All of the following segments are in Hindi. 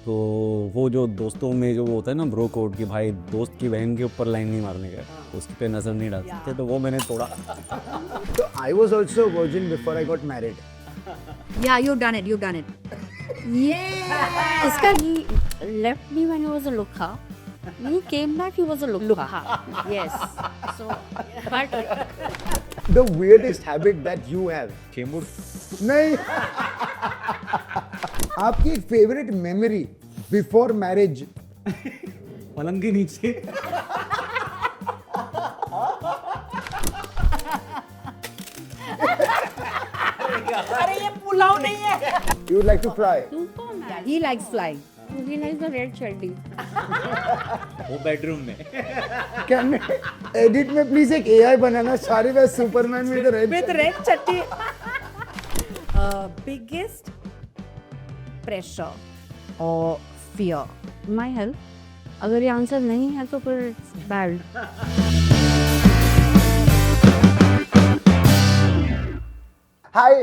तो वो जो दोस्तों में जो वो होता है ना ब्रो कोड कि भाई दोस्त की बहन के ऊपर लाइन नहीं मारने का, उसकी पे नजर नहीं डाल सकते, तो वो मैंने तोड़ा। So I was also a virgin before I got married. Yeah, you've done it. You've done it. Yeah. Iska, he left me when he was a lukha. When he came back, he was a lukha. Yes. So, but The weirdest habit that you have. Chembur नहीं. आपकी फेवरेट मेमोरी बिफोर मैरिज. पलंग के नीचे अरे ये पुलाव नहीं है. You would like to fly. Yeah, he likes flying. he likes the red chutney. वो बेडरूम में। Can edit में प्लीज एक AI बनाना सारे वह Superman with the red. With red chutney. Biggest pressure or fear. My health. अगर ये आंसर नहीं है तो फिर bad. Hi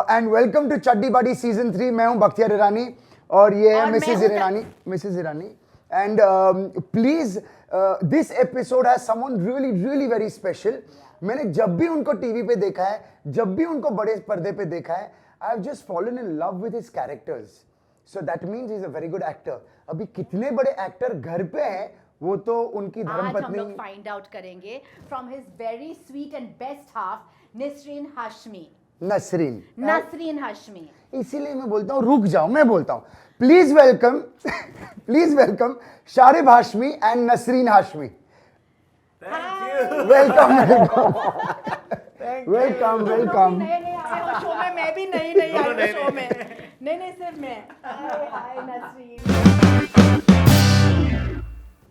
and welcome to Chaddi buddy season 3. मैं हूं बख्तियार ईरानी और ये है Mrs Irani and please this episode has someone really very special. मैंने जब भी उनको टीवी पे देखा है, जब भी उनको बड़े पर्दे पे देखा है, I have just fallen in love with his characters. So that means he is a very good actor. अभी कितने बड़े एक्टर घर पे हैं वो तो उनकी आज हम धर्मपत्नी. लोग फाइंड आउट करेंगे from his very sweet and best half Nasreen Hashmi. Nasreen Hashmi. इसीलिए मैं बोलता हूँ रुक जाओ. मैं बोलता हूँ please welcome Sharib Hashmi and Nasreen Hashmi. Welcome. नए आए हो शो में. मैं भी नई आई हूँ शो में. नहीं सिर्फ मैं. हाय Nasreen.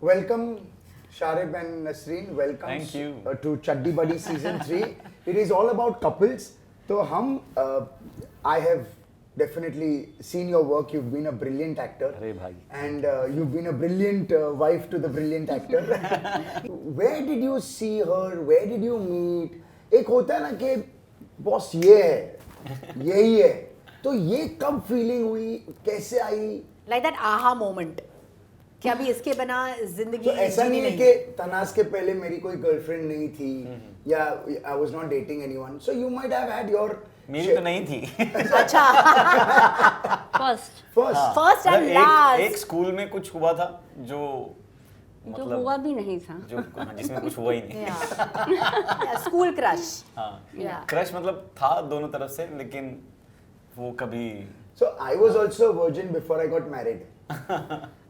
Welcome, Sharib and Nasreen. Welcome. Thank you. To Chaddi Buddy Season 3. It is all about couples. So, I have definitely seen your work. You've been a brilliant actor. अरे भाई. And you've been a brilliant wife to the brilliant actor. Where did you see her? Where did you meet? एक होता है ना कि बॉस ये है, यही है. तो ये कब फीलिंग हुई, कैसे आई? लाइक दैट आहा मोमेंट कि अभी इसके बिना जिंदगी तो ऐसा जीनी नहीं है कि तनाज के पहले मेरी कोई गर्लफ्रेंड नहीं थी या I was not dating anyone. So you might have had your. मेरी तो नहीं थी। अच्छा. फर्स्ट फर्स्ट एंड मतलब लास्ट. एक स्कूल में कुछ हुआ था जो जो हुआ भी नहीं था. जो जिसमें कुछ हुआ ही नहीं। School crush. हाँ, Yeah. क्रश मतलब था दोनों तरफ से, लेकिन वो कभी so I was also virgin before I got married.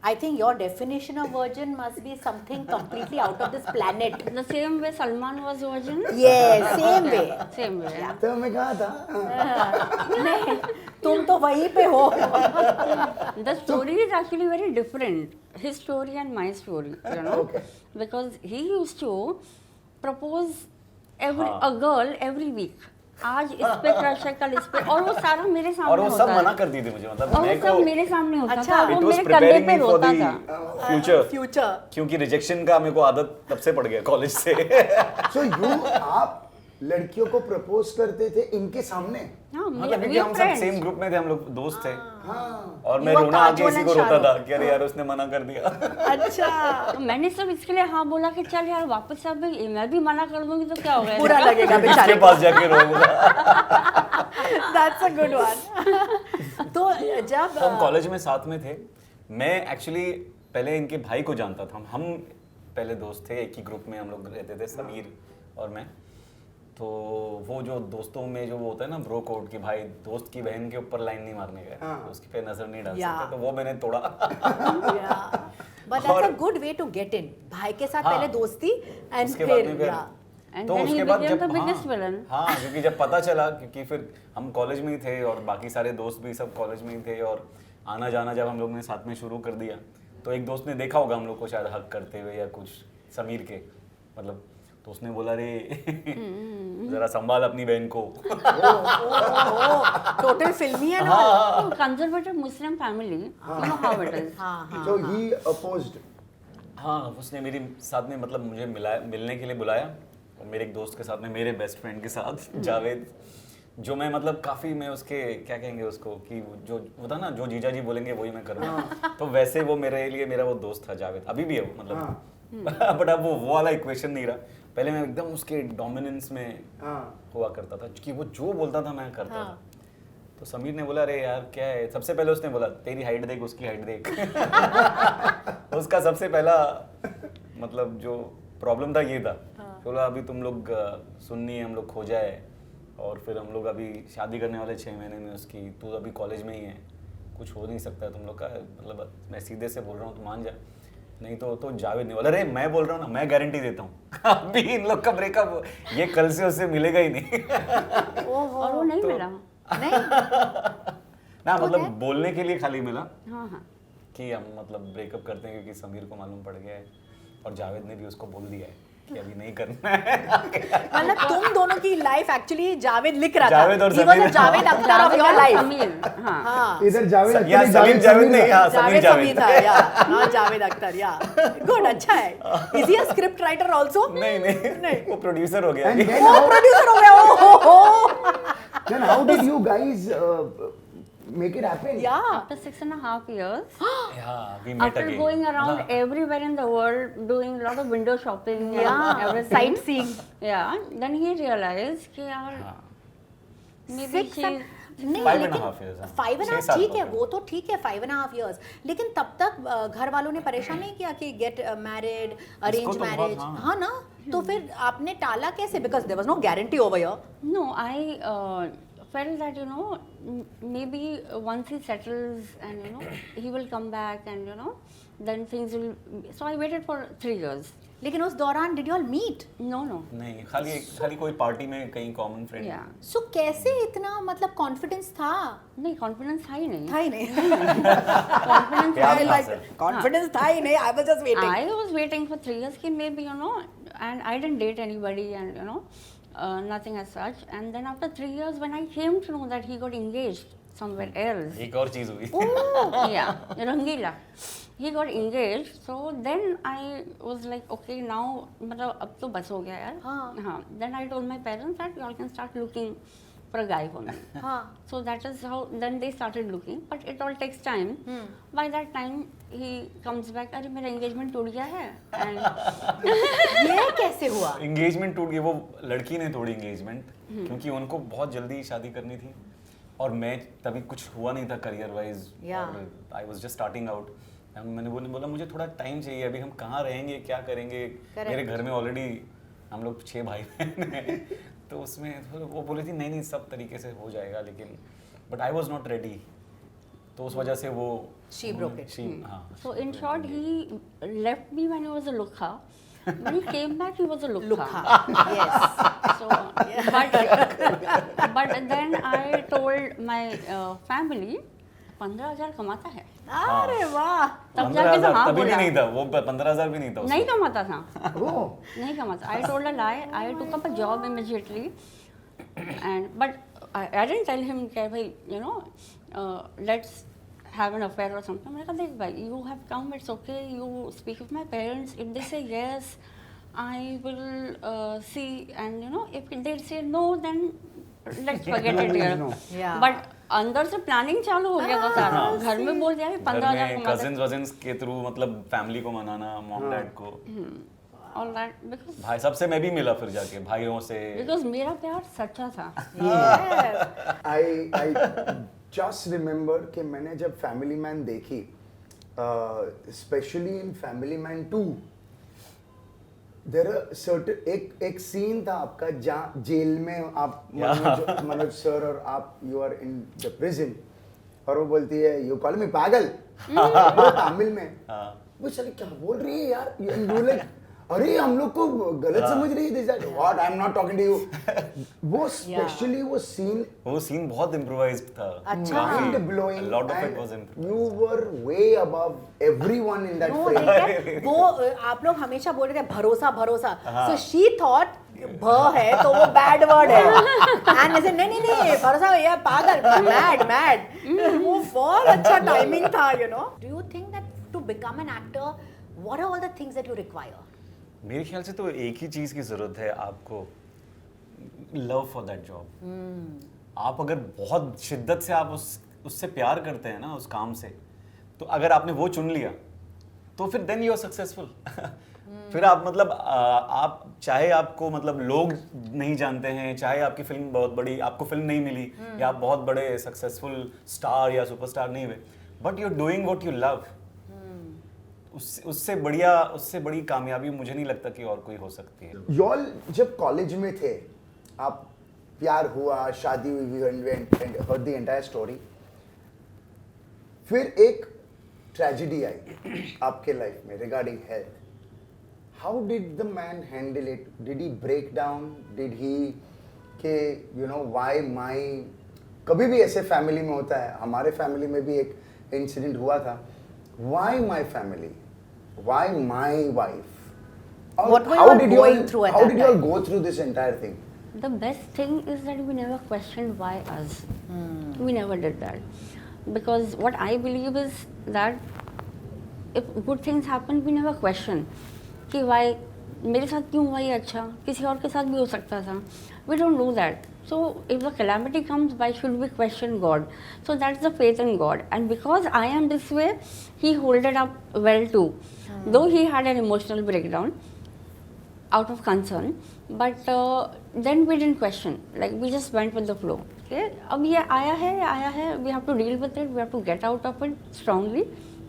I think your definition of virgin must be something completely out of this planet. The same way Salman was virgin. Yes, same way. Same way. Yeah. तो मैं कहा था नहीं, तुम तो वहीं पे हो. The story is actually very different. His story and my story, you know, Okay. because he used to propose हाँ. a girl every week. आज इस पे क्रश है, कल इस पे, और वो सारा मेरे सामने और वो होता सब है. मना करती थी मुझे, मतलब और वो मेरे सब को मेरे सामने होता अच्छा. था. it वो was मेरे कंधे preparing पे me for रोता the था. future, future. क्योंकि रिजेक्शन का मेरे को आदत तब से पड़ गया कॉलेज से। सो यू आप लड़कियों को प्रपोज करते थे इनके सामने. हाँ, मतलब क्योंकि we हम सब friends. सेम ग्रुप में थे, हम लोग दोस्त थे, हाँ. और मैं You are रोना आके Kajol इसी and को रोता था Shahrukh. कि अरे यार उसने मना कर दिया। अच्छा. तो मैंने सब इसके लिए हाँ बोला कि चल यार वापस अब मैं भी मना कर दूंगी तो क्या हो गया. बुरा लगेगा इसके बेचारे को. पास जाके रोऊंगा। That's a good one. तो जब तो हम कॉलेज में साथ में थे. मैं एक्चुअली पहले इनके भाई को जानता था. हम पहले दोस्त थे, एक ही ग्रुप में हम लोग रहते थे, समीर और मैं. तो वो जो दोस्तों में जो वो होता है ना ब्रो कोड कि भाई दोस्त की बहन के ऊपर लाइन नहीं मारने का, हाँ. उसकी पे नजर नहीं डाल Yeah. सकते, तो वो मैंने तोड़ा। But that's a good way to get in. भाई के साथ हाँ. पहले दोस्ती एंड उसके बाद में फिर फिर And तो then he उसके बाद became जब the biggest villain. हाँ, क्योंकि जब पता चला, क्योंकि फिर हम कॉलेज में ही थे और बाकी सारे दोस्त भी सब कॉलेज में ही थे, और आना जाना जब हम लोग ने साथ में शुरू कर दिया, तो एक दोस्त ने देखा होगा हम लोग को शायद हक करते हुए या कुछ, समीर के मतलब, तो उसने बोला रे जरा संभाल अपनी बहन को। टोटल फिल्मी है ना. Oh, conservative Muslim family, you know how it is. So he opposed. हाँ, उसने मेरी साथ में मतलब मुझे मिलने के लिए बुलाया, और मेरे एक दोस्त के साथ में, मेरे बेस्ट फ्रेंड के साथ, जावेद. जो मैं मतलब काफी मैं उसके क्या कहेंगे उसको कि जो होता ना जो जीजा जी बोलेंगे वही मैं करूँगा। तो वैसे वो मेरे लिए मेरा वो दोस्त था जावेद, अभी भी है वो मतलब बट अब वो वाला इक्वेशन नहीं रहा। पहले मैं एकदम उसके डोमिनेंस में हुआ करता था कि वो जो बोलता था मैं करता था। तो समीर ने बोला अरे यार क्या है, सबसे पहले उसने बोला तेरी हाइट देख उसकी हाइट देख। उसका सबसे पहला मतलब जो प्रॉब्लम था ये था। बोला अभी तुम लोग सुननी है हम लोग खो जाए, और फिर हम लोग अभी शादी करने वाले 6 महीने में उसकी, तू अभी कॉलेज में ही है, कुछ हो नहीं सकता तुम लोग का, मतलब मैं सीधे से बोल रहा हूँ तो मान जा, नहीं तो जावेद नहीं बोला। अरे मैं बोल रहा हूँ ना, मैं गारंटी देता हूँ अभी इन लोग का ब्रेकअप ये कल से उससे मिलेगा ही नहीं। और वो नहीं मिला। ना मतलब बोलने के लिए खाली मिला हाँ कि हम मतलब ब्रेकअप करते हैं क्योंकि समीर को मालूम पड़ गया है, और जावेद ने भी उसको बोल दिया है कि अभी नहीं करना है। मतलब तुम दोनों की लाइफ एक्चुअली जावेद लिख रहा था। जावेद और He was a Sameer. Javed Akhtar of your life। Sameer हाँ हाँ इधर जावेद अख्तर या नहीं, सलीम जावेद नहीं, हाँ जावेद समीर समीर था या हाँ जावेद अख्तर या गुड, अच्छा है। Is he a script writer also? नहीं वो प्रोड्यूसर हो गया And अभी। then वो how, प्रोड्यूसर हो गया। ओहो then how did you guys make it happen? या after 6.5 years Yeah, we met after again. going around मतलब everywhere in the world doing a lot of window shopping Yeah, and everything, sightseeing. yeah, then he realized कि यार हाँ, maybe Six she and- नहीं 5.5 years, हाँ। 5.5 6 साल ठीक है, हो गए। वो तो ठीक है 5.5 years, लेकिन तब तक घर वालों ने परेशान नहीं किया कि गेट मैरिड, अरेंज तो बहुत, मैरिज? हाँ। हाँ ना, तो फिर आपने टाला कैसे? Because there was no guarantee over here. no I felt that maybe once he settles and he will come back and then things will, so I waited for 3 years. लेकिन उस दौरान did you all meet? No नहीं खाली कोई पार्टी में कहीं कॉमन फ्रेंड। yeah सो कैसे इतना मतलब कॉन्फिडेंस था? नहीं कॉन्फिडेंस था ही नहीं था ही नहीं। कॉन्फिडेंस क्या I था like सर? confidence था ही नहीं, I was just waiting. I was waiting for 3 years कि maybe and I didn't date anybody and nothing as such, and then after 3 years when I came to know that he got engaged somewhere else, एक और चीज हुई। yeah Rangila, he got engaged, so then I was like okay now मतलब अब तो बस हो गया यार हाँ then I told my parents that you all can start looking for a guy for me. हाँ So that is how then they started looking, but it all takes time. By that time he comes back, अरे मेरा engagement टूट गया है and ये कैसे हुआ? एंगेजमेंट टूट गई, वो लड़की ने तोड़ी एंगेजमेंट क्योंकि उनको बहुत जल्दी शादी करनी थी, और मैं तभी कुछ हुआ नहीं था career wise, I was just starting out. मैंने बोला मुझे थोड़ा टाइम चाहिए, अभी हम कहाँ रहेंगे क्या करेंगे, मेरे घर में ऑलरेडी हम लोग 6 भाई बहन हैं, तो उसमें वो बोली थी नहीं सब तरीके से हो जाएगा, लेकिन but I was not ready, तो उस वजह से वो She broke it. हाँ so in short he left me when he was a lukha. When he came back he was a lukha. लुखा, yes. So but then I told my family 15,000 कमाता है, अरे वाह। तब जाके तो 15,000 हाँ तभी भी बोला, नहीं था वो, 15,000 भी नहीं था नहीं उसमें। कमाता था, Oh, नहीं कमाता। I told a lie. I took up a job immediately, and but I didn't tell him कि भाई let's have an affair or something. मैंने कहा देख भाई you have come, it's okay, you speak with my parents, if they say yes I will see, and if they say no then let's forget it here. No. Yeah. But अंदर से प्लानिंग चालू हो गया था सारा, घर में बोल दिया कि 15,000 कमाता है। कजिन्स वजिन्स के थ्रू मतलब फैमिली को मनाना, मॉम डैड को, All that because भाई सबसे मैं भी मिला फिर जाके भाइयों से। मेरा प्यार सच्चा था। I just remember कि मैंने जब फैमिली मैन देखी, specially in family man 2, there are certain एक सीन था आपका जहाँ जेल में आप मनोज सर और आप you are in the prison, और वो बोलती है यू कॉल मी पागल, वो तमिल में, वो चले क्या बोल रही है यार, यू लाइक अरे हम लोग को गलत समझ रही है, what I am not talking to you. वो स्पेशली वो सीन बहुत इम्प्रोवाइज्ड था। अच्छा। mind blowing, lot of it and was improvised. you were way above everyone in that No, frame. देखिए, वो आप लोग हमेशा बोल रहे थे भरोसा भरोसा, so she thought भ है तो वो बैड वर्ड है, एंड ऐसे नहीं भरोसा भैया पागल, मैड वो बहुत अच्छा टाइमिंग था, Do you think that to become an actor, what are all the things that you require? मेरे ख्याल से तो एक ही चीज़ की ज़रूरत है आपको, लव फॉर दैट जॉब। आप अगर बहुत शिद्दत से आप उससे प्यार करते हैं ना उस काम से, तो अगर आपने वो चुन लिया तो फिर देन यू आर सक्सेसफुल। फिर आप मतलब आप चाहे आपको मतलब लोग नहीं जानते हैं, चाहे आपकी फिल्म बहुत बड़ी, आपको फिल्म नहीं मिली या आप बहुत बड़े सक्सेसफुल स्टार या सुपरस्टार नहीं हुए, but you are doing what you love, उससे बड़ी कामयाबी मुझे नहीं लगता कि और कोई हो सकती है। यॉल जब कॉलेज में थे, आप प्यार हुआ, शादी हुई, and heard the entire story, फिर एक ट्रेजेडी आई आपके लाइफ में regarding health. How did the man handle it? Did he break down? Did he के यू नो व्हाई माई, कभी भी ऐसे फैमिली में होता है, हमारे फैमिली में भी एक इंसिडेंट हुआ था, why my family, why my wife? What were you all going through at how that did you all time? go through this entire thing? The best thing is that we never questioned why us. We never did that. Because what I believe is that if good things happen, we never question कि why मेरे साथ क्यों हुआ ये, अच्छा किसी और के साथ भी हो सकता था. We don't do that. So if the calamity comes, why should we question God? So that's the faith in God. And because I am this way, he held it up well too. Though he had an emotional breakdown out of concern, but then we didn't question. Like we just went with the flow. Okay, अब ये आया है, we have to deal with it, we have to get out of it strongly,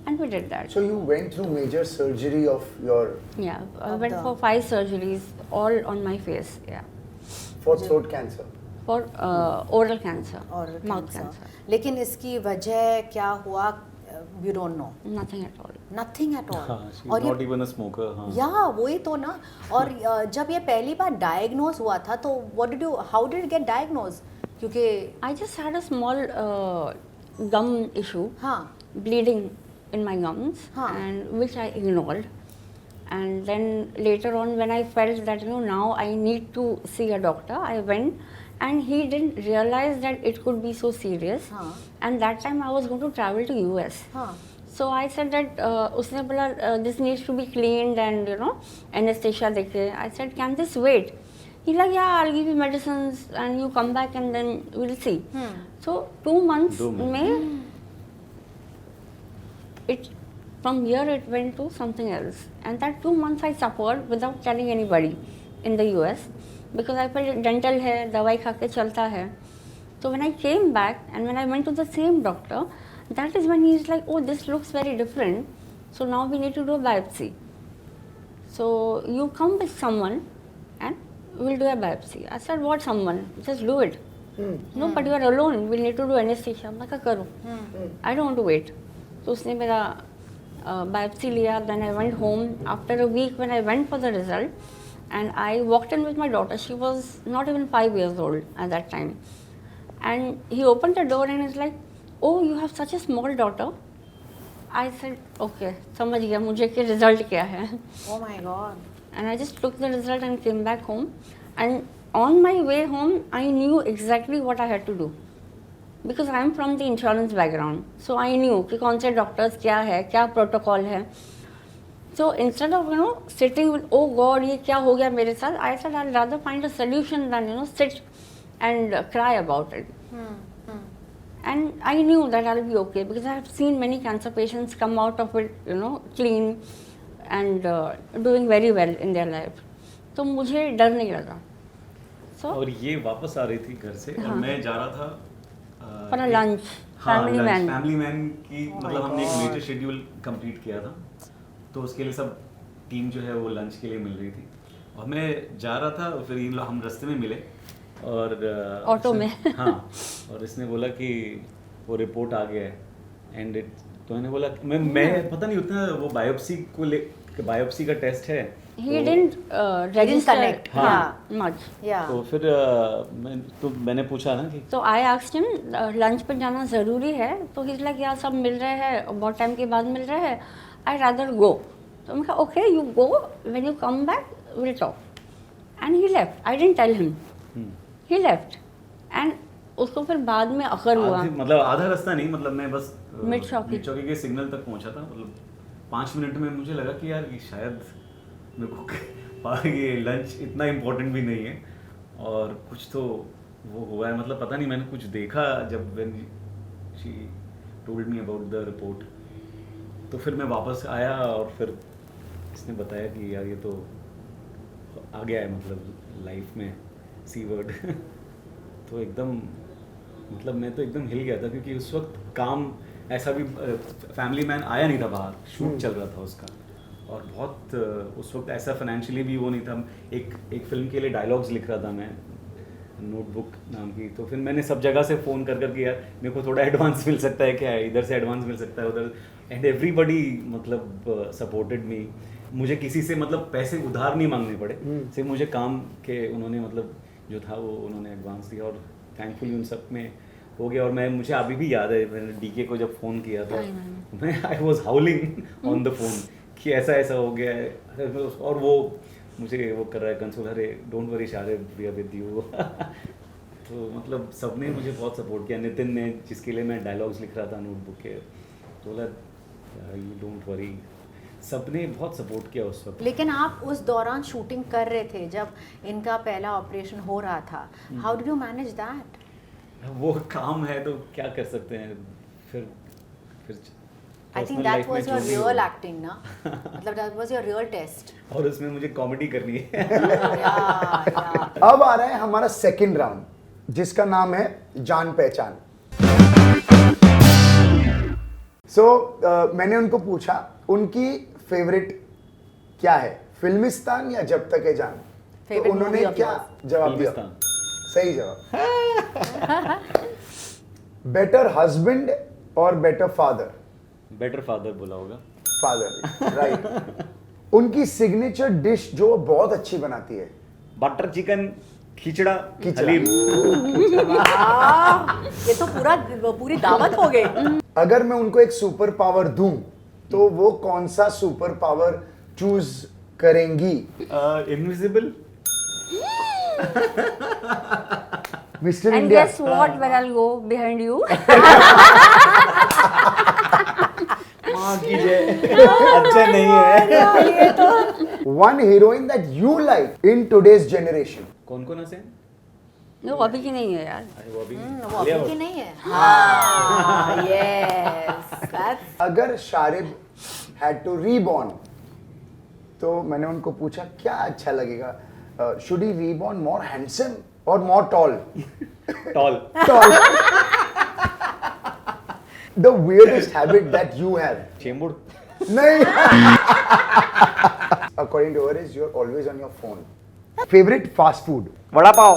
and we did that. So you went through major surgery of your Yeah, I went for 5 surgeries, all on my face. Yeah, for throat cancer. for oral cancer, और mouth cancer. cancer. लेकिन इसकी वजह क्या हुआ, you don't know, Nothing at all. Nothing at all. और नॉट इवन अ स्मोकर। हाँ, या वही तो ना। और जब ये पहली बार डायग्नोज हुआ था तो what did you, how did it get diagnose? क्योंकि I just had a small gum issue. हाँ Bleeding in my gums, Huh. and which I ignored. And then later on, when I felt that now I need to see a doctor, I went, and he didn't realize that it could be so serious. Huh. And that time I was going to travel to US. हाँ So I said that उसने बोला this needs to be cleaned and anesthesia देके. I said, can this wait? He like, yeah, I'll give you medicines and you come back and then we'll see. So 2 months में it, from here it went to something else, and that 2 months I suffered without telling anybody in the US because I felt dental है, दवाई खा के चलता है. So when I came back and when I went to the same doctor, that is when he is like, oh, this looks very different, so now we need to do a biopsy. So you come with someone and we'll do a biopsy. I said, what someone? Just do it. No, but you are alone, we'll need to do anesthesia. मैं क्या करूँ? I don't want to wait. तो उसने मेरा biopsy लिया. Then I went home. After a week, when I went for the result, and I walked in with my daughter. She was not even 5 years old at that time. And he opened the door and is like, "Oh, you have such a small daughter." I said, "Okay, समझ गया मुझे कि result क्या है." Oh my God. And I just took the result and came back home. And on my way home, I knew exactly what I had to do. Because I am from the insurance background. So I knew कि कौन से doctors क्या है, क्या protocol है. So instead of sitting with, oh God, ये क्या हो गया मेरे साथ, I said I'll rather find a solution than sit and cry about it. And I knew that I'll be okay because I have seen many cancer patients come out of it, clean and doing very well in their life. तो मुझे डर नहीं लगा. So और ये वापस आ रही थी घर से और मैं जा रहा था for a lunch, family man. Family man की मतलब हमने एक मेजर शेड्यूल कंप्लीट किया था, तो उसके लिए सब टीम जो है वो लंच के लिए मिल रही थी और मैं जा रहा था. फिर हम रास्ते में मिले और ऑटो में. हाँ, और इसने बोला कि वो रिपोर्ट आ गया है एंड तो मैंने बोला मैं पता नहीं उतना वो बायोप्सी का टेस्ट है. He didn't register connect. much. Yeah. तो फिर मैंने पूछा ना कि So I asked him, lunch पे जाना ज़रूरी है? तो he's like, यार सब मिल रहे हैं, बहुत टाइम के बाद मिल रहे हैं, I rather go. तो मैं कहा, okay, you go, when you come back, we'll talk. And he left. I didn't tell him. He left. And उसको फिर बाद में अखर हुआ. मतलब आधा रास्ता नहीं, मतलब मैं बस मिड चौकी के सिग्नल तक पहुंचा था. मतलब 5 मिनट में मुझे लगा कि यार ये शायद मेरे को ये लंच इतना इम्पोर्टेंट भी नहीं है और कुछ तो वो हुआ है, मतलब पता नहीं, मैंने कुछ देखा जब when she told me about the report, तो फिर मैं वापस आया और फिर इसने बताया कि यार ये तो आ गया है मतलब लाइफ में सी वर्ड तो एकदम मतलब मैं तो एकदम हिल गया था, क्योंकि उस वक्त काम ऐसा भी फैमिली मैन आया नहीं था बाहर, शूट चल रहा था उसका, और बहुत उस वक्त ऐसा फाइनेंशियली भी वो नहीं था। एक फिल्म के लिए डायलॉग्स लिख रहा था मैं, नोटबुक नाम की, तो फिर मैंने सब जगह से फ़ोन कर कर के यार मेरे को थोड़ा एडवांस मिल सकता है क्या, इधर से एडवांस मिल सकता है उधर, एंड एवरीबडी मतलब सपोर्टेड मी। मुझे किसी से मतलब पैसे उधार नहीं मांगने पड़े, सिर्फ मुझे काम के उन्होंने मतलब जो था वो उन्होंने एडवांस दिया, और थैंकफुली उन सब में हो गया। और मुझे अभी भी याद है मैंने डीके को जब फ़ोन किया था, मैं I was हाउलिंग on the phone कि ऐसा ऐसा हो गया है, और वो मुझे वो कर रहा है कंसोल, अरे don't worry Sharib we are with you तो मतलब सबने मुझे बहुत सपोर्ट किया। नितिन ने, जिसके लिए मैं डायलॉग्स लिख रहा था नोटबुक के, बोला यू डोंट वरी, सबने बहुत सपोर्ट किया उस वक्त। लेकिन आप उस दौरान शूटिंग कर रहे थे जब इनका पहला ऑपरेशन हो रहा था, how did you manage that? वो काम है तो क्या कर सकते हैं, फिर I think that was your real acting ना, मतलब that was your real test. और उसमें मुझे कॉमेडी करनी है अब आ रहा है हमारा सेकंड राउंड, जिसका नाम है जान पहचान। मैंने उनको पूछा उनकी फेवरेट क्या है, फिल्मिस्तान या जब तक है जान, तो Favorite उन्होंने movie of क्या yours? जवाब दिया? फिल्मिस्तान। सही जवाब। बेटर हस्बैंड और बेटर फादर? बेटर फादर बोला होगा। Father, right. उनकी सिग्नेचर डिश जो वो बहुत अच्छी बनाती है? Butter chicken, khichda, khichda. हलीम। ये तो पूरी दावत हो गई। अगर मैं उनको एक सुपर पावर दूं तो वो कौन सा सुपर पावर चूज करेंगी? Invisible. Mister And India. guess what? Where I'll go behind you. माँ की जय। अच्छा नहीं है। One heroine that you like in today's generation? कौन कौन हंसे? No, अभी की नहीं है यार. अरे वो अभी वो अभी की नहीं है। हाँ, yes, that's अगर शारिब हैड टू रीबॉर्न, तो मैंने उनको पूछा क्या अच्छा लगेगा, should he reborn more handsome और more tall? Tall. Tall. The weirdest habit that you have? Chembur. नहीं। According to her is you're always on your phone. Favorite fast food? Vada pav.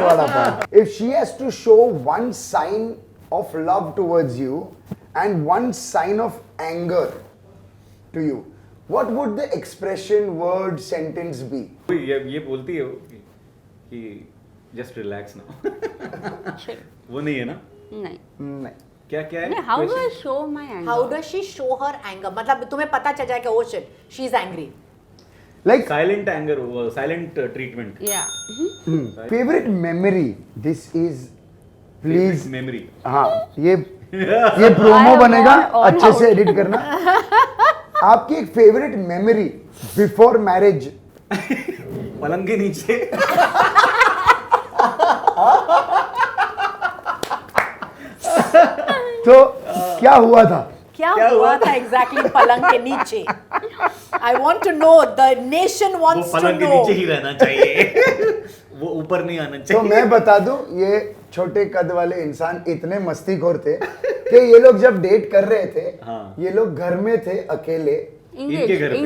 Vada pav. If she has to show one sign of love towards you and one sign of anger to you, what would the expression, word, sentence be? ये बोलती है कि जस्ट रिलैक्स ना। वो नहीं है ना? नहीं. नहीं। क्या क्या है? How do I show my anger? how does she show her anger? मतलब तुम्हें पता चल जाए कि oh shit, she is angry. Like silent anger, silent treatment. Yeah. favorite memory. This is please. Memory. हाँ, ये प्रोमो I बनेगा, want on अच्छे से how- एडिट करना। आपकी एक फेवरेट मेमोरी बिफोर मैरिज? पलंग के नीचे। तो क्या हुआ था? क्या हुआ था एग्जैक्टली पलंग के नीचे? I want to know, the nation वो वॉन्ट्स टू पलंग के नो। नीचे ही रहना चाहिए। वो ऊपर नहीं आना तो चाहिए। मैं बता दूं, ये छोटे कद वाले इंसान इतने मस्तीखोर थे कि ये लोग जब डेट कर रहे थे, हाँ। ये लोग घर में थे अकेले, इनके घर पे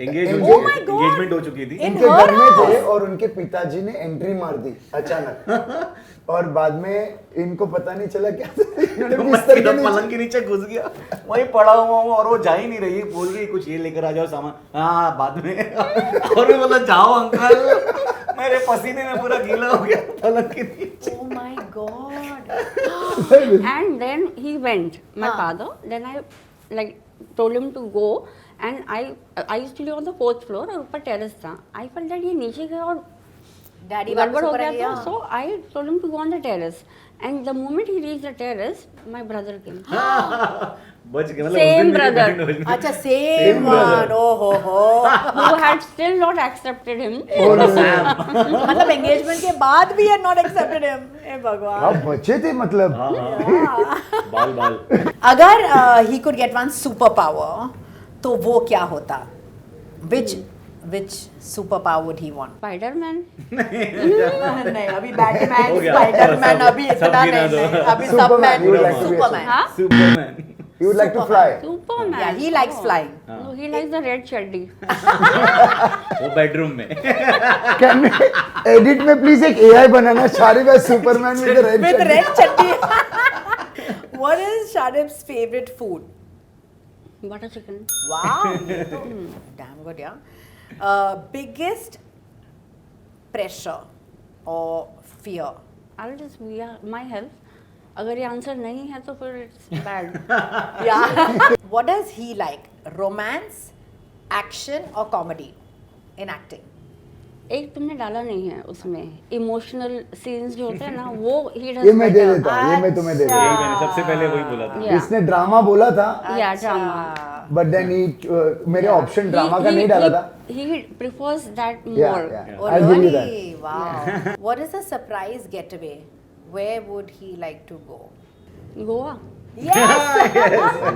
Engaged. Oh my God! Engagement हो चुकी थी। इनके घर में थे और उनके पिताजी ने एंट्री मार दी अचानक, और बाद में इनको पता नहीं चला क्या इन्होंने बिस्तर के नीचे- पलंग के नीचे घुस गया, वहीं पड़ा हुआ हूँ और वो जा ही नहीं रही, बोल रही कुछ ये लेकर आ जाओ सामान। हाँ बाद में। और मैं बोला जाओ अंकल, मेरे पसीने में पूरा गीला हो गया पलंग के नीचे। Oh my God. And then he went, my father. Then I like told him to go, and I used to live on the 4th floor और ऊपर टेरेस था. I felt that ये नीचे गया और डैडी गड़बड़ वापस हो ऊपर आ गया गया। था. So I told him to go on the terrace, and the moment he reached the terrace, my brother came. बच गए मतलब Same उस दिन मेरी brother. बहन बच गई। अच्छा सेम वन ओ हो who had still not accepted him. मतलब एंगेजमेंट के बाद भी है नॉट एक्सेप्टेड हिम ए भगवान आप बचे थे मतलब हाँ, हाँ। बाल बाल अगर he could get one super power तो वो क्या होता which super power would he want Spider-Man. नहीं अभी बैटमैन हो गया। स्पाइडरमैन अभी सब इतना गिना नहीं दो। नहीं, अभी Superman, सबमैन you would like to be a Superman Huh? Superman you would like to fly Superman. Yeah, he likes Oh. flying. No, he likes the red chaddi. वो बेडरूम में कैन एडिट में प्लीज एक एआई बनाना Sharib as superman with red with red chutney what is Shadib's favorite food Butter chicken. wow damn good yeah biggest pressure or fear I'll just my health. अगर ये आंसर नहीं है तो फिर it's bad. yeah what does he like romance action or comedy in acting एक तुमने डाला नहीं है उसमें इमोशनल सीन्स जो होते हैं ना वो ही ये मैं दे देता हूँ ये मैं तुम्हें दे देता यही मैंने सबसे पहले वही बोला था हूँ Yeah. इसने ड्रामा बोला था या ड्रामा बट देन ही मेरे ऑप्शन ड्रामा का नहीं डाला था he prefers that Yeah, more. yeah. oh I'll give you that. really wow what is a surprise getaway where would he like to go Goa. yes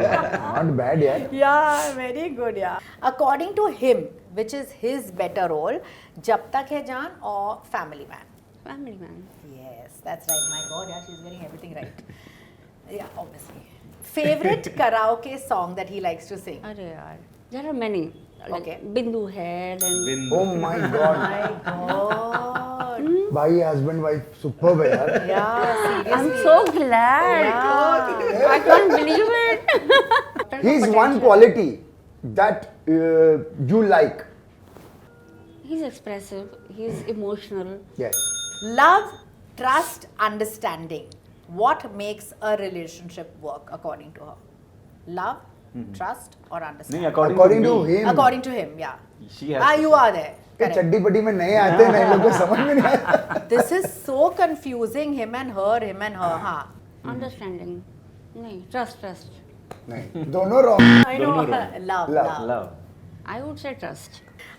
not bad यार yeah very good yeah according to him which is his better role जब तक है जान or family man Family man. yes that's right my god yeah she's getting everything right yeah obviously favorite karaoke song that he likes to sing अरे यार there are many. Like Okay. बिंदु है then oh my God my god भाई हस्बैंड वाइफ सुपर्ब है यार yeah seriously I'm so glad. yeah. I can't believe it. He is one quality that you like He's expressive. He's emotional. Yes love trust understanding what makes a relationship work according to her love trust or नहीं understanding according to him according to him yeah She has you are there correct. चड्डी पट्टी में नए आते हैं नए लोग को समझ में नहीं आता This is so confusing him and her हाँ Understanding. नहीं, trust. नहीं दोनों wrong I know Don't know. love Love. love love I would say trust.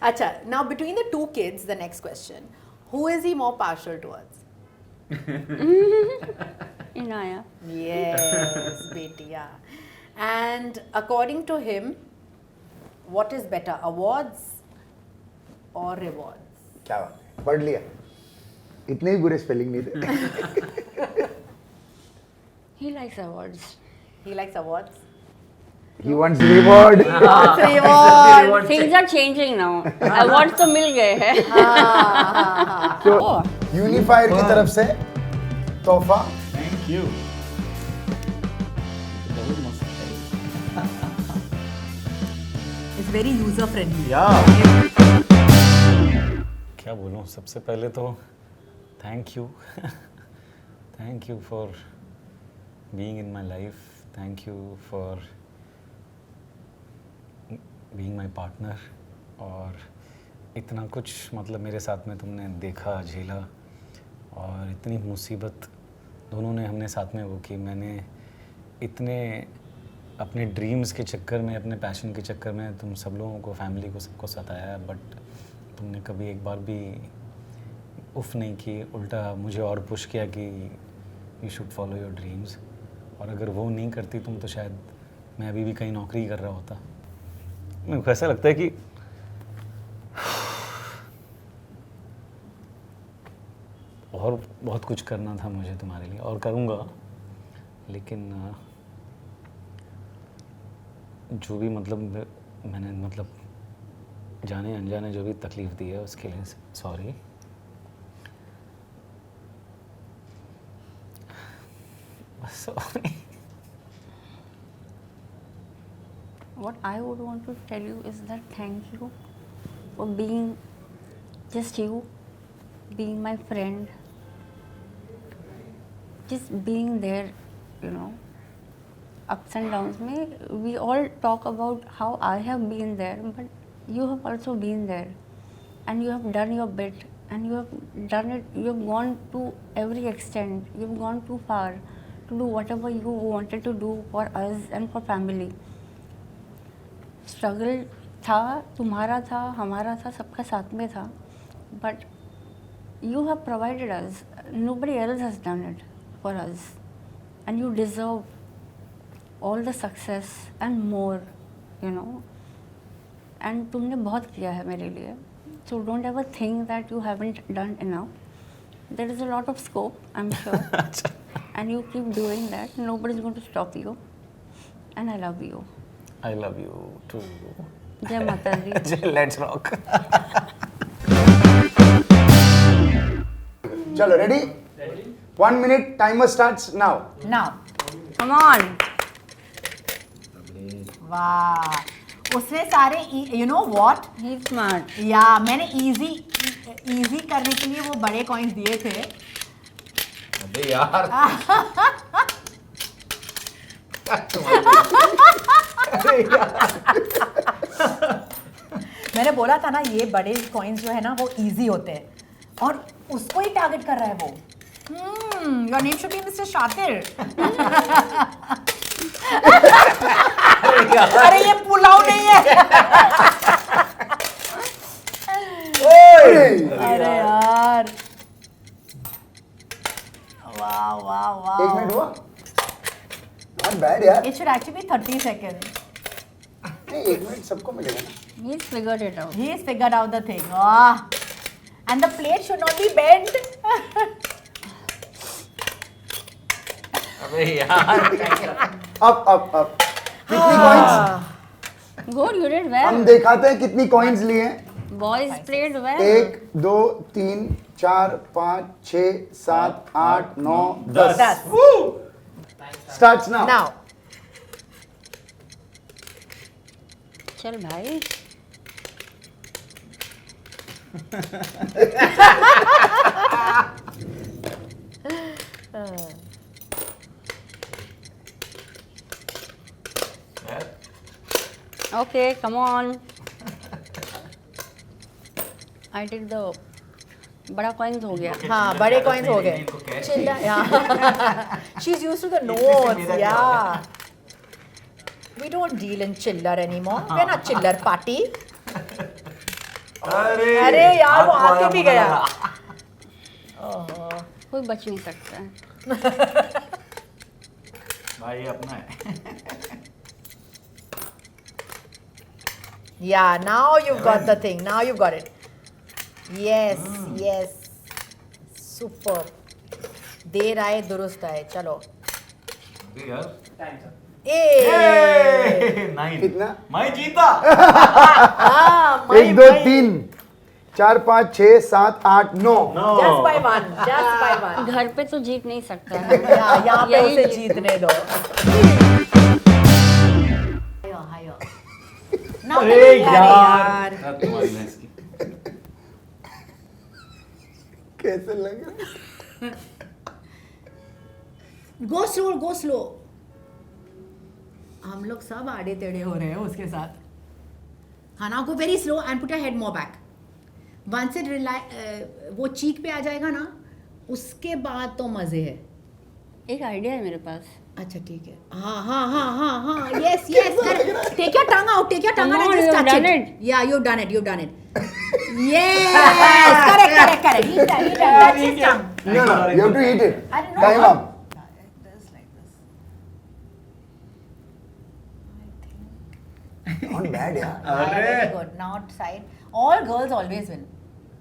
अच्छा now between the two kids the next question who is he more partial towards Inaya. yes beti yeah and according to him what is better awards or rewards क्या बात है पढ़ लिया इतने ही बुरे स्पेलिंग नहीं थे He likes awards. he likes awards he wants reward what's reward Things are changing now. Awards तो मिल गए हैं. तो यूनिफायर की तरफ से तोहफा थैंक यू बहुत मस्त it's very user friendly या क्या बोलूं सबसे पहले तो thank you for being in my life thank you for being my partner और इतना कुछ मतलब मेरे साथ में तुमने देखा झेला और इतनी मुसीबत दोनों ने हमने साथ में वो की मैंने इतने अपने ड्रीम्स के चक्कर में अपने पैशन के चक्कर में तुम सब लोगों को फैमिली को सबको सताया बट तुमने कभी एक बार भी उफ नहीं की उल्टा मुझे और पुश किया कि you should follow your dreams और अगर वो नहीं करती तुम तो शायद मैं अभी भी कहीं नौकरी कर रहा होता मेरे को ऐसा लगता है कि और बहुत कुछ करना था मुझे तुम्हारे लिए और करूँगा लेकिन जो भी मतलब मैंने मतलब जाने अनजाने जो भी तकलीफ दी है उसके लिए sorry sorry What I would want to tell you is that thank you for being just you, being my friend, just being there, you know. Ups and downs में we all talk about how I have been there, but you have also been there, and you have done your bit, and you have done it. You have gone to every extent. You have gone too far to do whatever you wanted to do for us and for family. Struggle था, तुम्हारा था, हमारा था, सबका साथ में था. But you have provided us. Nobody else has done it for us. And you deserve all the success and more, you know. And तुमने बहुत किया है मेरे लिए. So don't ever think that you haven't done enough. There is a lot of scope, I'm sure. And you keep doing that. Nobody's going to stop you. And I love you. I love you too. जय माता दी. Let's rock. चलो ready 1 minute timer starts now. Now. Come on. वाह, उसने सारे you know what? He's smart. या मैंने इजी करने के लिए वो बड़े कॉइन्स दिए थे. अबे यार. मैंने बोला था ना ये बड़े कॉइन्स जो है ना वो इजी होते हैं और उसको ही टारगेट कर रहा है वो. Your name should be mister शातिर. अरे ये पुलाव नहीं है. अरे यार, वाह वाह वाह. 1 minute हुआ. Not bad यार. It should actually be 30 seconds. नहीं 1 minute सबको मिलेगा ना. He's figured it out. He's figured out the thing. Ah. And the plate should not be bent. अबे यार. अब कितनी coins? Good, you did well. हम दिखाते हैं कितनी कॉइंस लिए हैं. Boys played well. 1 2 3 4 5 6 7 8 9 10. 10. Starts now. Now. चल भाई. Okay, come on. I did the बड़ा coins हो गया. हाँ, बड़े कॉइन्स हो गए. चिल्लर. She's used to the notes. Yeah. We don't deal in chiller anymore. We're not chiller party. अरे यार वो आके भी गया. कोई बच नहीं सकता है. भाई अपना है. Yeah, now you've got the thing. Now you've got it. Yes, yes. Super. देर आए दुरुस्त आए. चलो. अबे यार. ए. 9. कितना? मैं जीता. हाँ, 1 2 3 4 5 6 7 8 9. Just by one. Just by one. घर पे तो जीत नहीं सकता है. यहाँ पे यही उसे जीत- जीतने दो. हायो हायो. Now अरे अरे यार. तुम्हारी भैंस की. कैसे लग रहा? Go slow, go slow. हम लोग सब आड़े टेढ़े हो रहे हैं उसके साथ. हाँ ना, go very slow and put your head more back. Once it वो चीक पे आ जाएगा ना, उसके बाद तो मजे है. एक आइडिया है मेरे पास. अच्छा ठीक है. हाँ हाँ हाँ हाँ हाँ. Yes yes. Take your tongue out. Take your tongue out Come and on, just you've touch done it. it. Yeah, you've done it. You've done it. Yes. Correct correct correct. He's done. He's done. Touch his tongue. No, no, you have to eat it. I don't know. Time up. Not bad, yeah. Very good. Now side. All girls always win.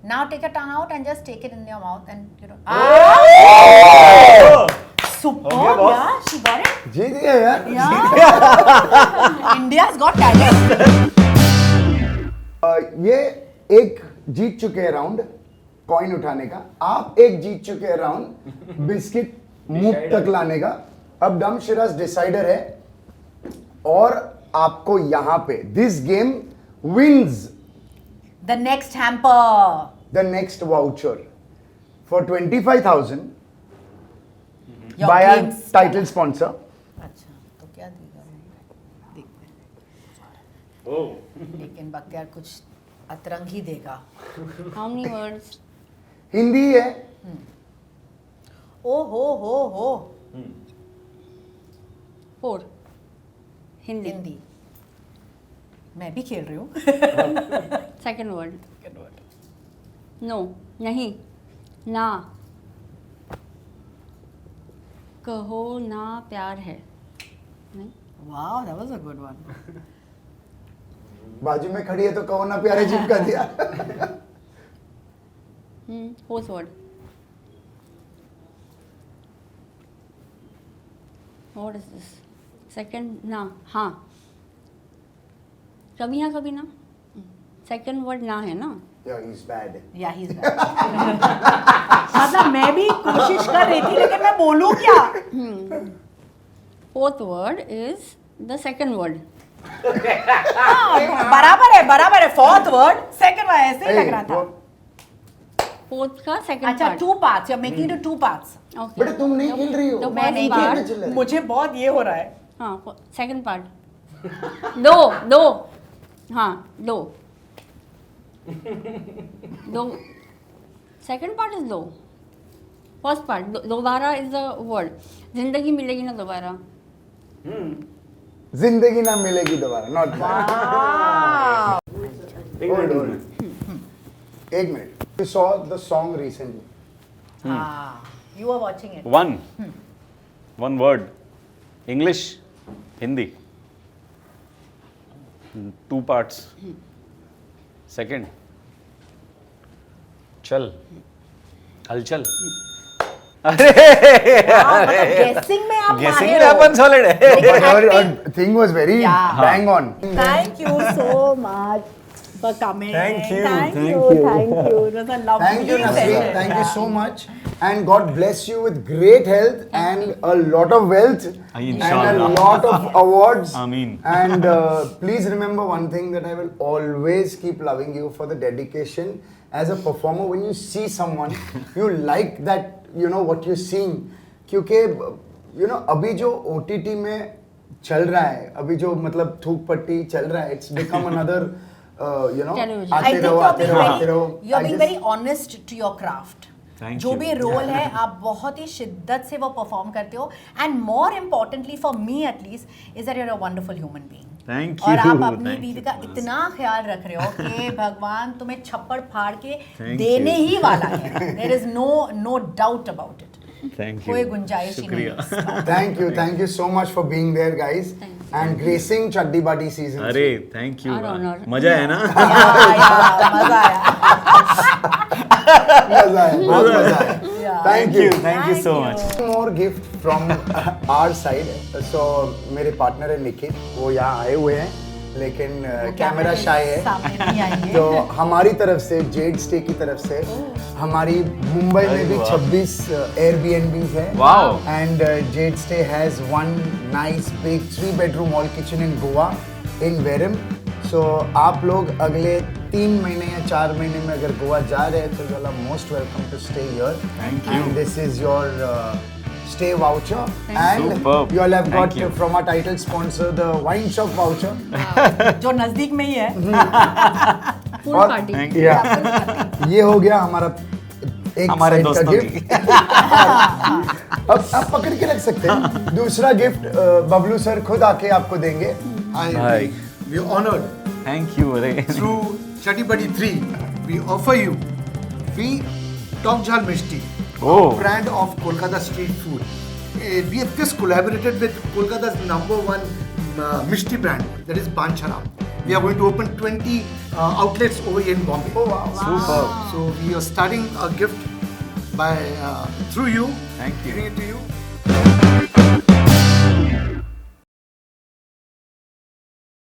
Now take your tongue out and just take it in your mouth and you know. Super. Okay, boss. Yeah, she got it. जीत गया यार. Yeah. India's got talent. ये एक जीत चुके हैं राउंड कॉइन उठाने का. आप एक जीत चुके हैं राउंड बिस्किट मुंह तक लाने का. अब डम शिराज डिसाइडर है और आपको यहाँ पे this game wins The next hamper. the next voucher for 25,000 Your by our games. title sponsor. अच्छा तो क्या देगा वो? देखते Oh. हैं. लेकिन बख्तियार कुछ अतरंग ही देगा. How many words? हिंदी है. ओ हो हो. 4. Hindi. हिंदी मैं भी खेल रही हूँ Second word. No. नहीं. ना. कहो ना प्यार है. नहीं. Wow that was a good one बाजू में खड़ी है तो कहो ना प्यारे चिपका दिया. Fourth word. What is this? Second ना. हाँ. कभी हाँ कभी ना. Second word ना है ना. Yeah, he's bad. या ही मतलब मैं भी कोशिश कर रही थी लेकिन मैं बोलूँ क्या Fourth word is the second word. बराबर है फोर्थ वर्ड सेकंड वर्ड ऐसे ही लग रहा था Fourth का second अच्छा part. Two parts you are making it two parts Okay. बेटा तुम नहीं खेल रही हो. तो मैं नहीं part- खेल रही. मुझे बहुत ये हो रहा है हाँ second part. दो हाँ दो second part is दो. First part दोबारा is the word. जिंदगी मिलेगी ना दोबारा. जिंदगी ना मिलेगी दोबारा. Not bad. Hold on. एक minute. You saw the song recently. You are watching it One word. English, Hindi. 2 parts. Second. चल. हलचल. गेसिंग में आप Guessing माहिर में हो अपन solid है. But your thing was very Yeah. bang on. Thank you so much for coming. Thank you, Thank thank you. you. Thank you. It was a lovely Thank you, Nasreen. session. Thank you Yeah. so much. And God bless you with great health and a lot of wealth and a Inshallah. lot of awards. Ameen. And please remember one thing that I will always keep loving you for the dedication. As a performer, when you see someone, you like that, you know, what you're seeing. क्योंकि you know, अभी जो OTT में चल रहा है, अभी जो मतलब थूक पट्टी चल रहा है, it's become another, you know, Television. I आते think रहो, you're आते being रहो, आते रहो. very, you're I being just- very honest to your craft. Thank जो you. भी रोल है आप बहुत ही शिद्दत से वो परफॉर्म करते हो and more importantly for me at least is that you are a wonderful human being Thank और you, आप अपनी thank बीवी you. का इतना ख्याल रख रहे हो कि भगवान तुम्हें छप्पड़ फाड़ के Thank देने you. ही वाला है there is no doubt about it Thank you. कोई गुंजाइश ही नहीं है शुक्रिया. Thank you so much for being there, guys, and gracing Chaddi Badi season. अरे thank you. Our honor. मजा है ना? या मजा आया मजा आया, बहुत मजा आया. Thank you. Thank you so much. One more gift from our side. So मेरे पार्टनर है निखिल, वो यहाँ आए हुए हैं, लेकिन कैमरा शाय है. सामने नहीं आएंगे तो हमारी तरफ से जेड स्टे की तरफ से हमारी मुंबई में भी 26 Airbnbs है. Wow. And Z stay has one nice big 3-bedroom hall kitchen in Goa in Verum. So आप लोग अगले 3 महीने या 4 महीने में अगर गोवा जा रहे हैं तो you are most welcome to stay here. Thank you. And this is your stay voucher. And Superb. you all have got Thank you. from our title sponsor the wine shop voucher. जो नजदीक में ही है Full और- party. Thank you. Yeah. ये हो गया हमारा एक हमारे side का दोस्तों gift. की. अब आप पकड़ के रख सकते हैं. दूसरा गिफ्ट बबलू सर खुद आके आपको देंगे. Bye. We are honored. Thank you. अरे. Through Chatti Badi 3, we offer you free Top Jhal Mishti, Oh. brand of Kolkata street food. We have just collaborated with Kolkata's #1 Mishti brand, that is Bancharam. We are going to open 20 outlets over here in Bombay. Oh, wow. Super. So we are starting a gift by through you. Thank you. Giving it to you.